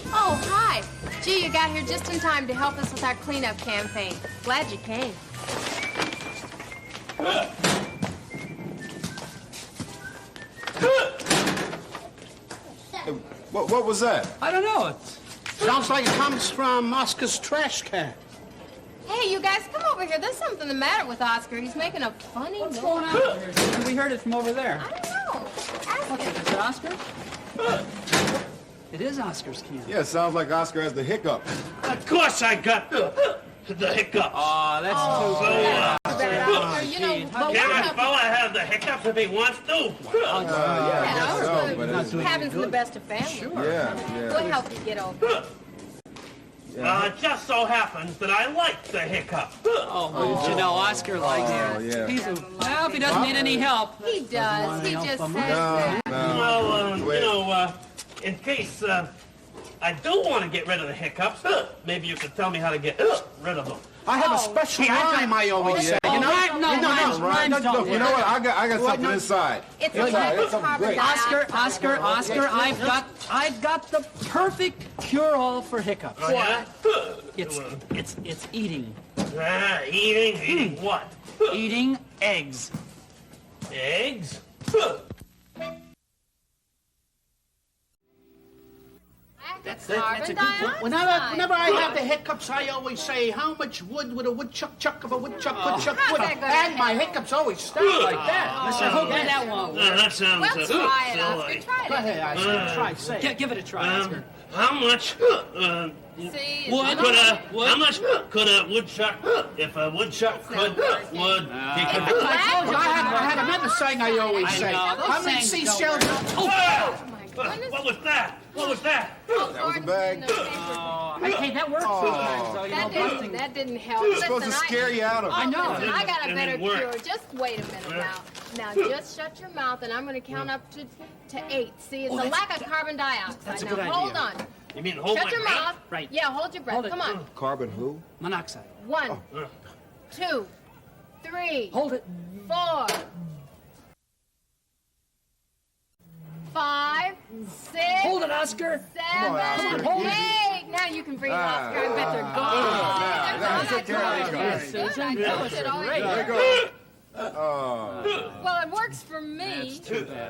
Oh, hi. Gee, you got here just in time to help us with our cleanup campaign. Glad you came. What was that? I don't know. It sounds like it comes from Oscar's trash can. Hey, you guys, come over here. There's something the matter with Oscar. He's making a funny noise. What's going on over here? We heard it from over there. I don't know. Ask What's him. it? Is it Oscar? It is Oscar's can. Yeah, it sounds like Oscar has the hiccup. Of course I got the hiccups. Oh, that's too bad. Oscar, you know, but Can we're a not... fella have the hiccups if he wants to? I guess so, but it's... Happens in the best of families. Yeah. We'll help you get over it. It just so happens that I like the hiccups. Oh, well, did you know Oscar likes it? yeah. He's a... Well, if he doesn't need any help. He does. He just says that. Well, you know, in case I do want to get rid of the hiccups, maybe you could tell me how to get rid of them. I have a special rhyme I always say. You know? Rhymes don't. You know what? I got something inside. It's Inside. It's something carbon great. dioxide. Oscar, I've got the perfect cure-all for hiccups. Oh, yeah? It's eating. Eating what? Eating eggs. Eggs? That's a carbon good dioxide. Whenever I have the hiccups, I always say, how much wood would a woodchuck of a woodchuck would? And my hiccups always start like that. Oh. Listen, hopefully that won't work. That sounds Well, try it, Oscar. silly. Try it. Go ahead, Oscar. Try, say it. Give it a try, Oscar. How much See, how much could a woodchuck, if a woodchuck could, would, he could... I had another saying I always say. know, those How many sayings seashells? Oh, my goodness. What was that? What was that? Oh, That was a Gordon's bag. in the paper. Hey, that works sometimes, so, you know, busting. That didn't help. It's supposed to scare you out of it. I know. Listen, I got a It better didn't work. cure. Just wait a minute now. Now, just shut your mouth, and I'm going to count up to 8. See, it's a lack of carbon dioxide. That's a now, good hold idea. on. You mean hold Shut my your breath? mouth. Right. Yeah, hold your breath. Hold it. Come on. Carbon who? Monoxide. 1, 2, 3, Hold it. 4, 5, 6, Hold it, Oscar. 7, Oscar. Hold it. 8. Now you can breathe, Oscar. I bet they're gone. That's See, okay. there's Susan. good. I told you it always Great. There you works. go. Oh. Well, it works for me.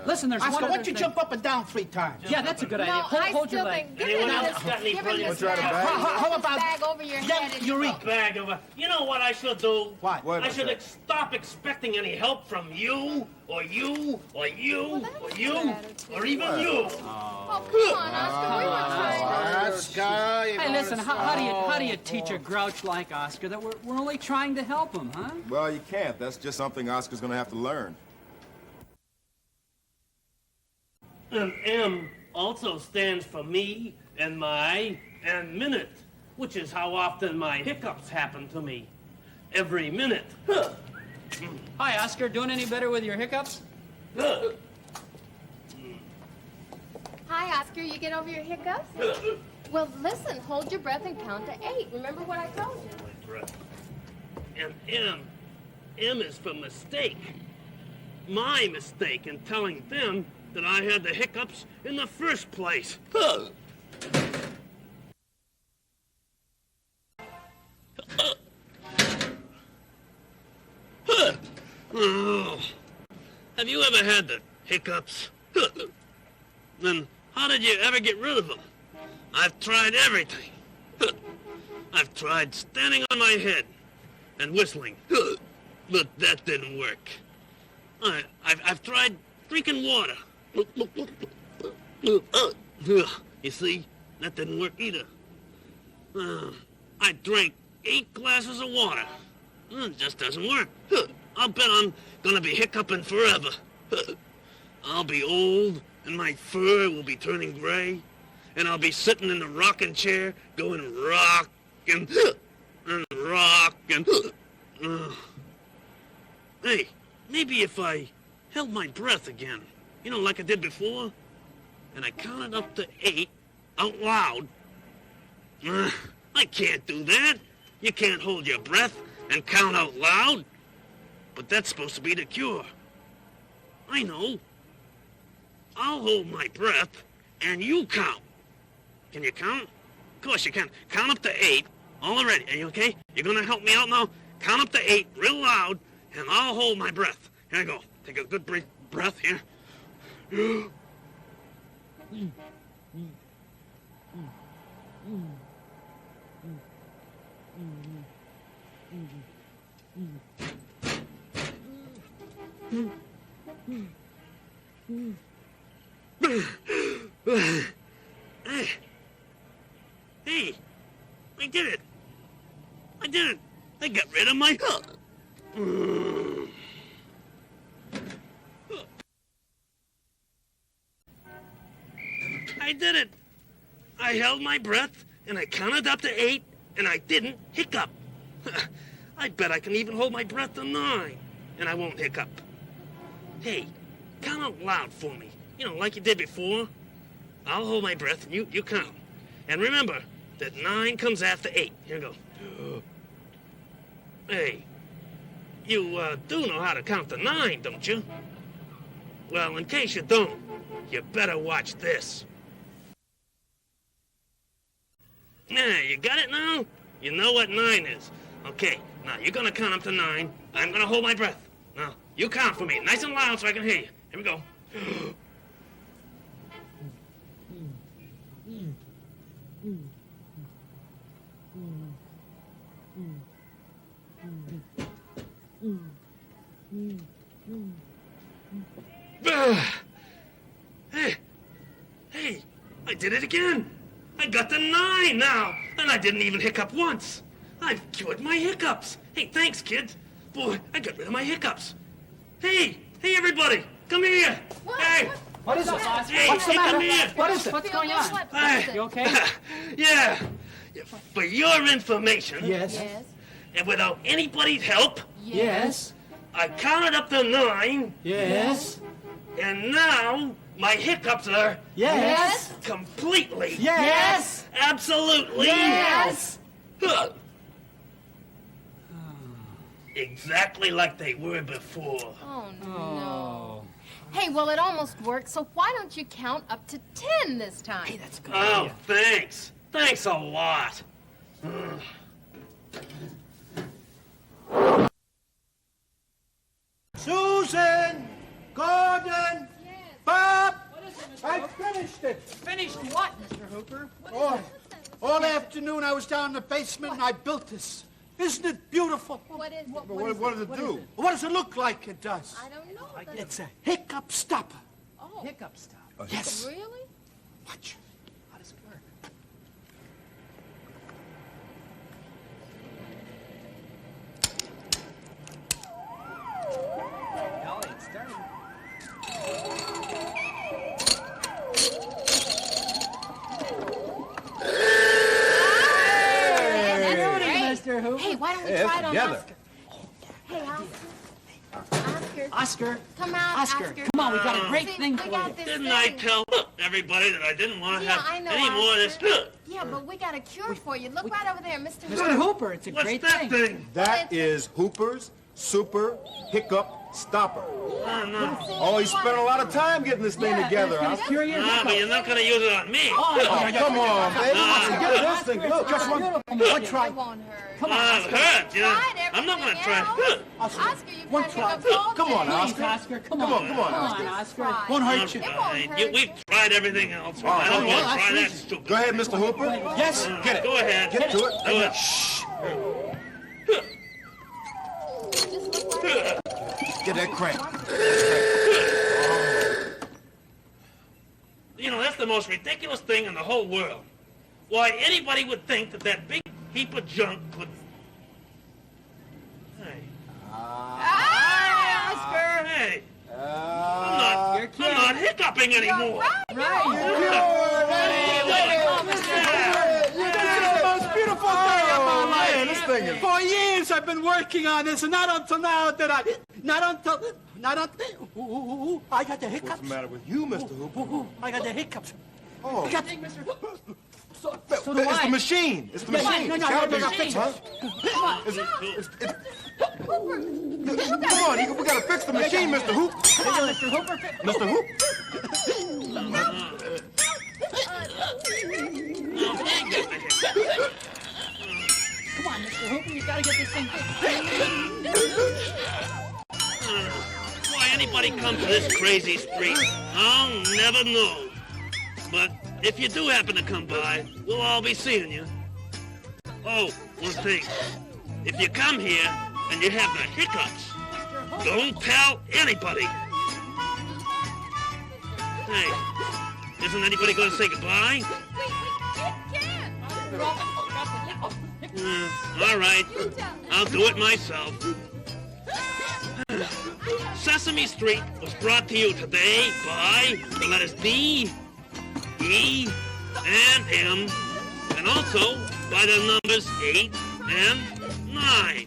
Listen, there's Oscar, one why other don't you thing. jump up and down 3 times? Yeah, that's a good idea. No, I Hold your still leg. think... Give Anyone him else this, got any give him brilliant this Try the bag. bag? How about... Bag over your head. and Eureka. Bag of you know what I should do? What? What I was should that? stop expecting any help from you, or you, or you, or that's you, a good attitude. or even you. Oh, come on, Oscar. We were trying to... Oscar, you're Hey, going listen, to how do you teach a grouch like Oscar that we're only trying to help him, huh? Well, you can't. That's just something Oscar's gonna have to learn. And M also stands for me and my and minute, which is how often my hiccups happen to me. Every minute. Hi, Oscar. Doing any better with your hiccups? Hi, Oscar. You get over your hiccups? Well, listen. Hold your breath and count to 8. Remember what I told you? And M is for mistake. My mistake in telling them that I had the hiccups in the first place. Oh. Have you ever had the hiccups? Then how did you ever get rid of them? I've tried everything. I've tried standing on my head and whistling, but that didn't work. I've tried drinking water. You see, that didn't work either. I drank 8 glasses of water. It just doesn't work. I'll bet I'm gonna be hiccuping forever. I'll be old, and my fur will be turning gray, and I'll be sitting in the rocking chair going rock and rock and... Hey, maybe if I held my breath again, you know, like I did before, and I counted up to 8 out loud. I can't do that. You can't hold your breath and count out loud. But that's supposed to be the cure. I know. I'll hold my breath, and you count. Can you count? Of course you can. Count up to 8. All ready. Are you okay? You're gonna help me out now? Count up to 8 real loud, and I'll hold my breath. Here I go. Take a good breath here. Hey, I did it. I did it. I got rid of my... I did it. I held my breath, and I counted up to 8, and I didn't hiccup. I bet I can even hold my breath to 9, and I won't hiccup. Hey, count out loud for me. You know, like you did before. I'll hold my breath, and you count. And remember that 9 comes after 8. Here we go. Hey, you do know how to count to 9, don't you? Well, in case you don't, you better watch this. Yeah, you got it now? You know what 9 is. Okay, now you're gonna count up to 9. I'm gonna hold my breath. Now, you count for me, nice and loud so I can hear you. Here we go. Hey, I did it again. I got the 9 now, and I didn't even hiccup once. I've cured my hiccups. Hey, thanks, kids. Boy, I got rid of my hiccups. Hey, everybody, come here. What? Hey. What is it? Hey, What's the hey, matter? come here. What is it? What's going on? Hey. You okay? Yeah. For your information, Yes. Yes. and without anybody's help, Yes. I counted up to 9, Yes. and now my hiccups are Yes. completely, Yes. absolutely, Yes. Huh. Exactly like they were before. Oh, no. Hey, well, it almost worked, so why don't you count up to 10 this time? Hey, that's a good. Oh, idea. thanks. Thanks a lot. Susan! Gordon! Bob! I finished it. Finished what, Mr. Hooper? All afternoon I was down in the basement and I built this. Isn't it beautiful? What is it? What does it do? What does it look like it does? I don't know. It's a hiccup stopper. Oh, Hiccup stop. Yes. really? Watch. How does it work? Golly, it's starting. Mr. Hooper. Hey, why don't we Hey, try it on together. Oscar? Hey, Oscar. Oscar. Come out, Oscar, come on, we got a great See, thing we for got you. this Didn't thing. I tell everybody that I didn't want to Yeah, I have know, any more of this? Oscar. Yeah, but we got a cure for you. Look right over there, Mr. Mr. Hooper, it's a What's great that thing? That is Hooper's Super Hiccup Stopper. No. Oh, he spent a lot of time getting this thing together. It's Huh? cure your No, but you're not going to use it on me. Oh, come on, baby. Get this thing. Look, just one. One try. It won't hurt. Come on, I've Oscar. heard, you know. Tried I'm not going to everything try. else. Oscar, you've One had try. hiccups all Come on, day. Oscar. Please, Oscar, come Come on. on, come on, Come Oscar. on, Oscar. Try. Won't hurt you. It won't hurt. We've tried everything else. Oh, I don't come want on. to try that stupid. Go ahead, Mr. Hooper. Yes. Get it. Go ahead. Get to it. Do it. Just look right. Get that crank. You know, that's the most ridiculous thing in the whole world. Why anybody would think that that big heap of junk could... Hey. Hi, Oscar. Hey. I'm not hiccuping anymore. Most beautiful day of my life. Man, this thing is... For years I've been working on this, and not until now that I... Ooh, I got the hiccups. What's the matter with you, Mr. Hooper? Ooh, I got the hiccups. Oh, I got it's the machine. It's the machine. No, It's gotta be- I gotta fix it. Huh? Come on, we gotta fix the machine, Mr. Hoop. Mr. Hooper. Mr. Hoop. come to this crazy street, I'll never know. But if you do happen to come by, we'll all be seeing you. Oh, one thing. If you come here and you have the hiccups, don't tell anybody. Hey, isn't anybody going to say goodbye? All right, I'll do it myself. Sesame Street was brought to you today by the letters D, E, and M, and also by the numbers 8 and 9.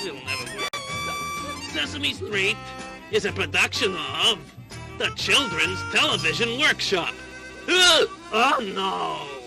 It'll never work. Sesame Street is a production of the Children's Television Workshop. Oh, no!